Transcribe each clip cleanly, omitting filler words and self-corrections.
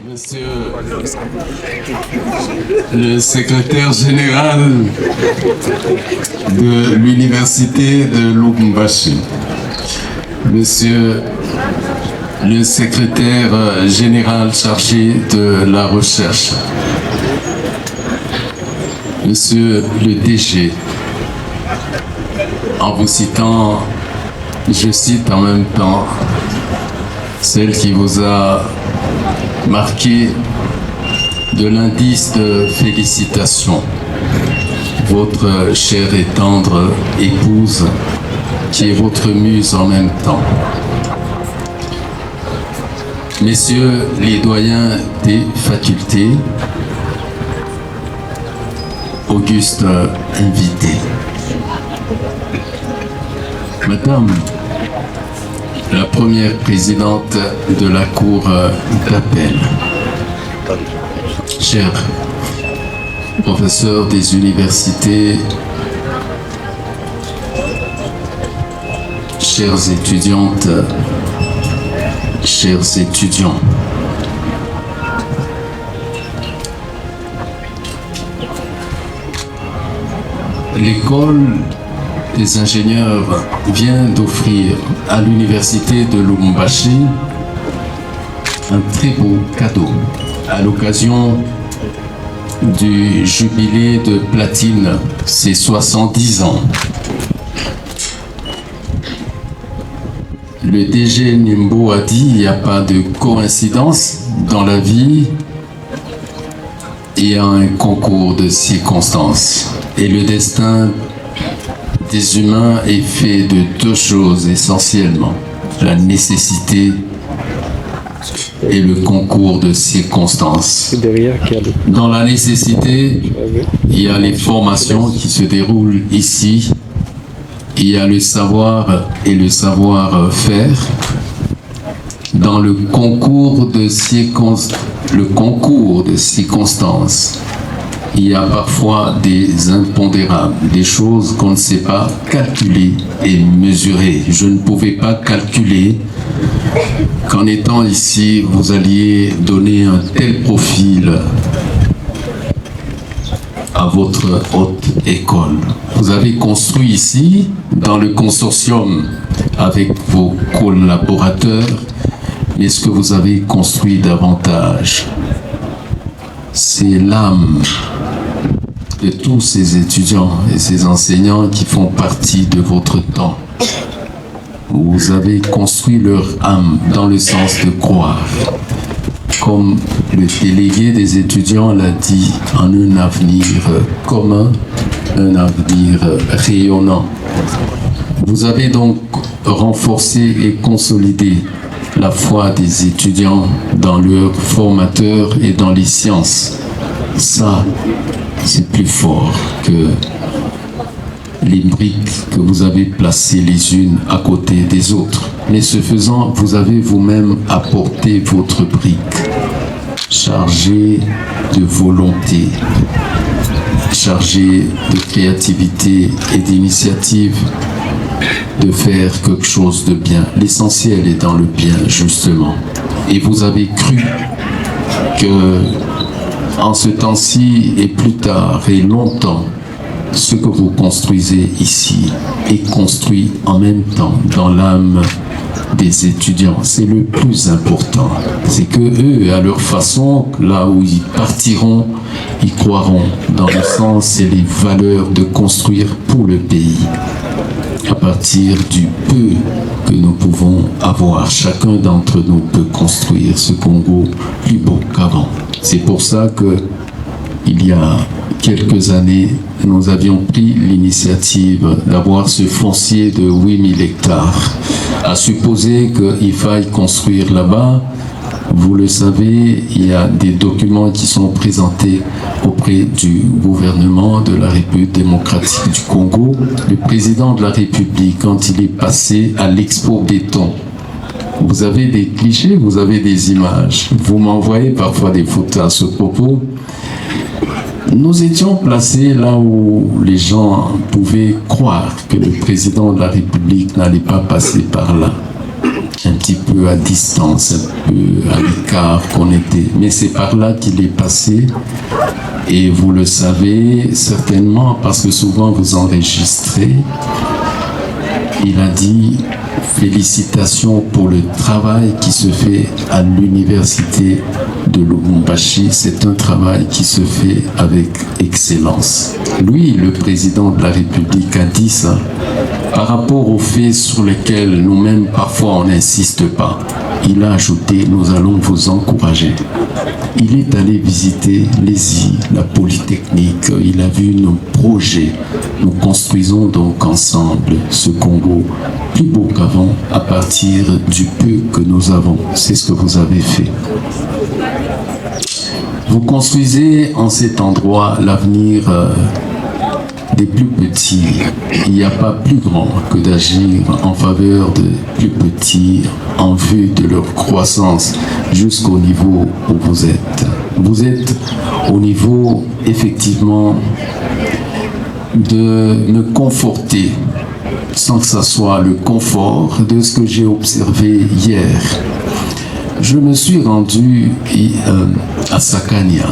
Monsieur le secrétaire général de l'université de Lubumbashi, Monsieur le secrétaire général chargé de la recherche, Monsieur le DG, en vous citant, je cite en même temps celle qui vous a marqué de l'indice de félicitations, votre chère et tendre épouse, qui est votre muse en même temps. Messieurs les doyens des facultés, Auguste invité. Madame la première présidente de la Cour d'appel, chers professeurs des universités, chères étudiantes, chers étudiants, l'école des ingénieurs vient d'offrir à l'université de Lubumbashi un très beau cadeau à l'occasion du jubilé de platine, ses 70 ans. Le DG Nimbo a dit il n'y a pas de coïncidence dans la vie, il y a un concours de circonstances. Et le destin des humains est fait de deux choses essentiellement, la nécessité et le concours de circonstances. Dans la nécessité, il y a les formations qui se déroulent ici, il y a le savoir et le savoir-faire. Dans le concours de circonstances, il y a parfois des impondérables, des choses qu'on ne sait pas calculer et mesurer. Je ne pouvais pas calculer qu'en étant ici, vous alliez donner un tel profil à votre haute école. Vous avez construit ici, dans le consortium, avec vos collaborateurs, mais ce que vous avez construit davantage, c'est l'âme de tous ces étudiants et ces enseignants qui font partie de votre temps. Vous avez construit leur âme dans le sens de croire. Comme le délégué des étudiants l'a dit, en un avenir commun, un avenir rayonnant. Vous avez donc renforcé et consolidé la foi des étudiants dans leurs formateurs et dans les sciences. Ça, c'est plus fort que les briques que vous avez placées les unes à côté des autres. Mais ce faisant, vous avez vous-même apporté votre brique, chargée de volonté, chargée de créativité et d'initiative, de faire quelque chose de bien. L'essentiel est dans le bien, justement. Et vous avez cru que en ce temps-ci et plus tard et longtemps, ce que vous construisez ici est construit en même temps dans l'âme des étudiants. C'est le plus important. C'est que eux, à leur façon, là où ils partiront, ils croiront dans le sens et les valeurs de construire pour le pays. À partir du peu que nous pouvons avoir, chacun d'entre nous peut construire ce Congo plus beau qu'avant. C'est pour ça que il y a quelques années, nous avions pris l'initiative d'avoir ce foncier de 8000 hectares. À supposer qu'il faille construire là-bas, vous le savez, il y a des documents qui sont présentés auprès du gouvernement de la République démocratique du Congo. Le président de la République, quand il est passé à l'Expo Béton, vous avez des clichés, vous avez des images. Vous m'envoyez parfois des photos à ce propos. Nous étions placés là où les gens pouvaient croire que le président de la République n'allait pas passer par là. un petit peu à distance, un peu à l'écart qu'on était. Mais c'est par là qu'il est passé. Et vous le savez certainement parce que souvent vous enregistrez. Il a dit « Félicitations pour le travail qui se fait à l'université de Lubumbashi. C'est un travail qui se fait avec excellence. » Lui, le président de la République, a dit ça par rapport aux faits sur lesquels nous-mêmes parfois on n'insiste pas. Il a ajouté « Nous allons vous encourager ». Il est allé visiter l'ESI, la Polytechnique, il a vu nos projets. Nous construisons donc ensemble ce Congo plus beau qu'avant à partir du peu que nous avons. C'est ce que vous avez fait. Vous construisez en cet endroit l'avenir des plus petits. Il n'y a pas plus grand que d'agir en faveur des plus petits en vue de leur croissance jusqu'au niveau où vous êtes. Vous êtes au niveau effectivement de me conforter sans que ça soit le confort de ce que j'ai observé hier. Je me suis rendu à Sakania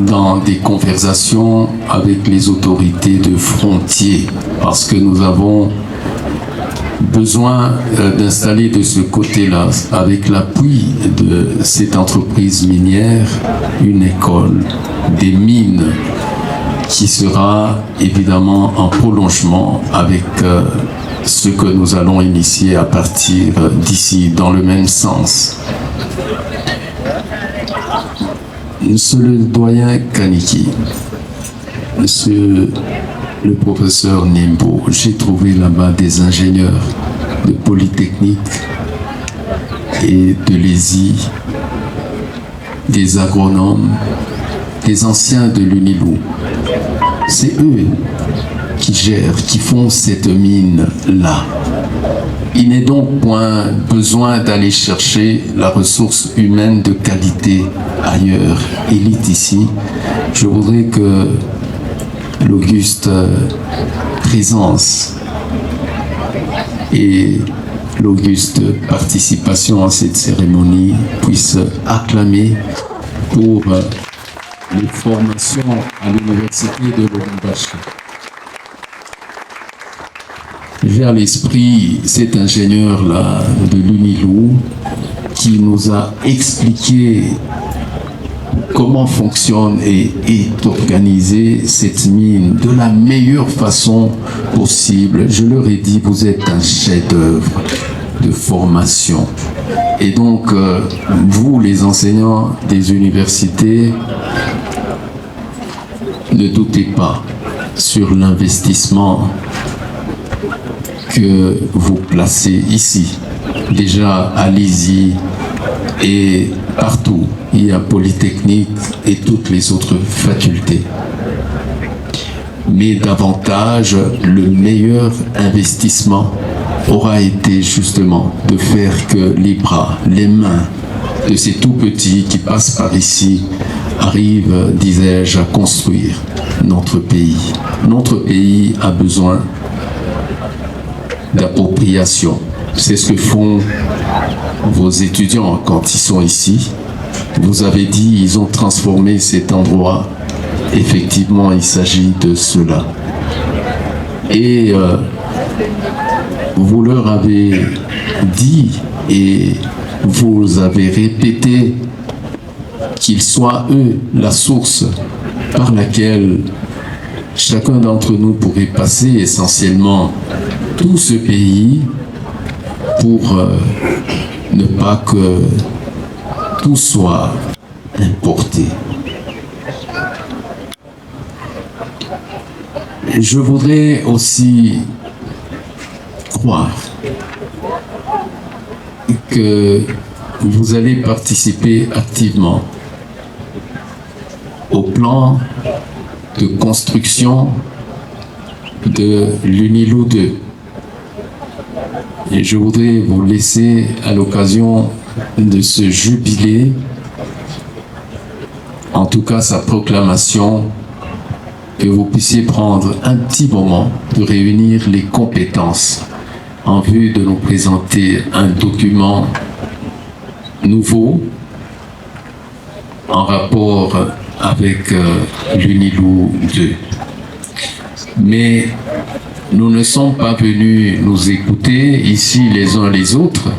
dans des conversations avec les autorités de frontières parce que nous avons besoin d'installer de ce côté-là, avec l'appui de cette entreprise minière, une école des mines qui sera évidemment en prolongement avec ce que nous allons initier à partir d'ici, dans le même sens. Monsieur le doyen Kaniki, monsieur le professeur Nimbo, j'ai trouvé là-bas des ingénieurs de Polytechnique et de l'ESI, des agronomes, des anciens de l'UNILO. C'est eux qui gèrent, qui font cette mine-là. Il n'est donc point besoin d'aller chercher la ressource humaine de qualité ailleurs. Il est ici. Je voudrais que l'auguste présence et l'auguste participation à cette cérémonie puisse acclamer pour les formations à l'université de Lubumbashi. J'ai à l'esprit cet ingénieur-là de l'UNILO qui nous a expliqué comment fonctionne et est organisée cette mine de la meilleure façon possible. Je leur ai dit, vous êtes un chef-d'œuvre de formation. Et donc, vous, les enseignants des universités, ne doutez pas sur l'investissement que vous placez ici. Déjà, allez-y et partout, il y a Polytechnique et toutes les autres facultés. Mais davantage, le meilleur investissement aura été justement de faire que les bras, les mains de ces tout petits qui passent par ici arrivent, disais-je, à construire notre pays. Notre pays a besoin d'appropriation. C'est ce que font vos étudiants quand ils sont ici. Vous avez dit, ils ont transformé cet endroit. Effectivement, il s'agit de cela. Et vous leur avez dit et vous avez répété qu'ils soient eux la source par laquelle chacun d'entre nous pourrait passer essentiellement tout ce pays pour ne pas que tout soit importé. Je voudrais aussi croire que vous allez participer activement au plan de construction de l'UNILO 2. Et je voudrais vous laisser à l'occasion de ce jubilé, en tout cas sa proclamation, que vous puissiez prendre un petit moment de réunir les compétences en vue de nous présenter un document nouveau en rapport avec l'UNILOU 2. Mais nous ne sommes pas venus nous écouter ici les uns les autres.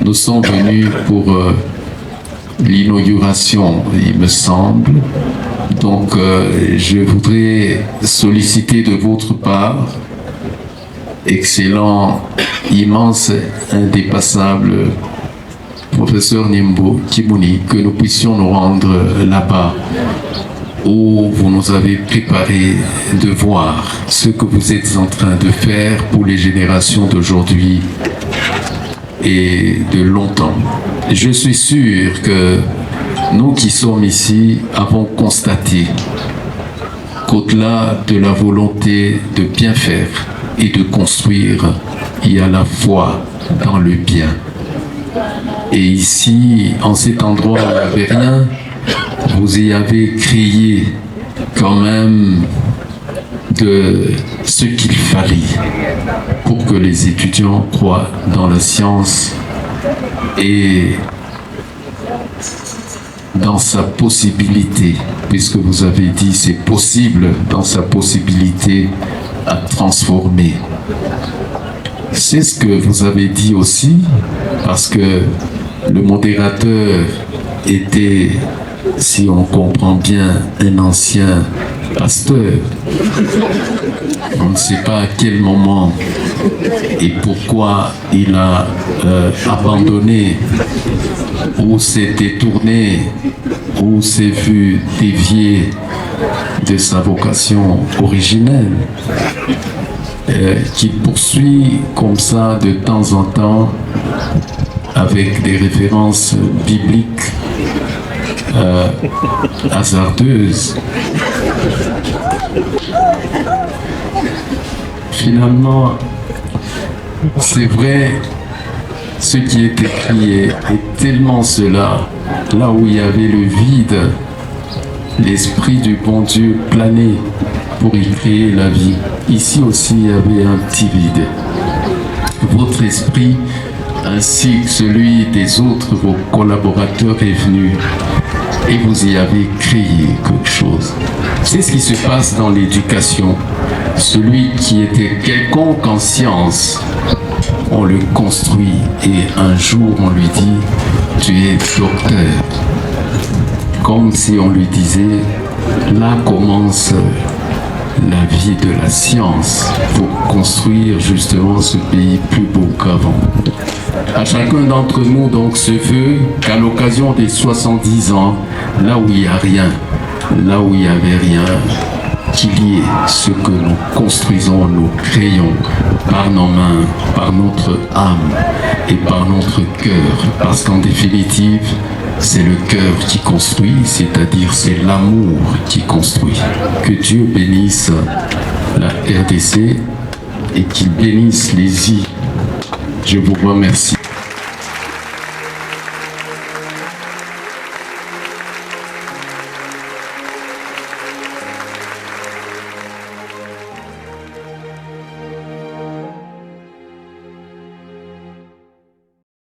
Nous sommes venus pour l'inauguration, il me semble. Donc, je voudrais solliciter de votre part, excellent, immense, indépassable professeur Nimbo Kimouni, que nous puissions nous rendre là-bas où vous nous avez préparé de voir ce que vous êtes en train de faire pour les générations d'aujourd'hui et de longtemps. Je suis sûr que nous qui sommes ici avons constaté qu'au-delà de la volonté de bien faire et de construire, il y a la foi dans le bien. Et ici, en cet endroit où il n'y avait rien, vous y avez créé quand même de ce qu'il fallait pour que les étudiants croient dans la science et dans sa possibilité, puisque vous avez dit c'est possible, dans sa possibilité à transformer. C'est ce que vous avez dit aussi, parce que le modérateur était, si on comprend bien, un ancien pasteur. On ne sait pas à quel moment et pourquoi il a abandonné ou s'est détourné ou s'est vu dévier de sa vocation originelle, qu'il poursuit comme ça de temps en temps avec des références bibliques hasardeuses. Finalement, c'est vrai, ce qui est écrit est tellement cela, là où il y avait le vide, l'Esprit du bon Dieu planait pour y créer la vie. Ici aussi, il y avait un petit vide. Votre esprit, ainsi que celui des autres, vos collaborateurs, est venu et vous y avez créé quelque chose. C'est ce qui se passe dans l'éducation. Celui qui était quelconque en science, on le construit et un jour on lui dit « tu es docteur ». Comme si on lui disait « là commence la vie de la science pour construire justement ce pays plus beau qu'avant ». À chacun d'entre nous donc ce vœu qu'à l'occasion des 70 ans, là où il n'y a rien, là où il n'y avait rien, qu'il y ait ce que nous construisons, nous créons par nos mains, par notre âme et par notre cœur. Parce qu'en définitive, c'est le cœur qui construit, c'est-à-dire c'est l'amour qui construit. Que Dieu bénisse la RDC et qu'il bénisse les îles. Je vous remercie.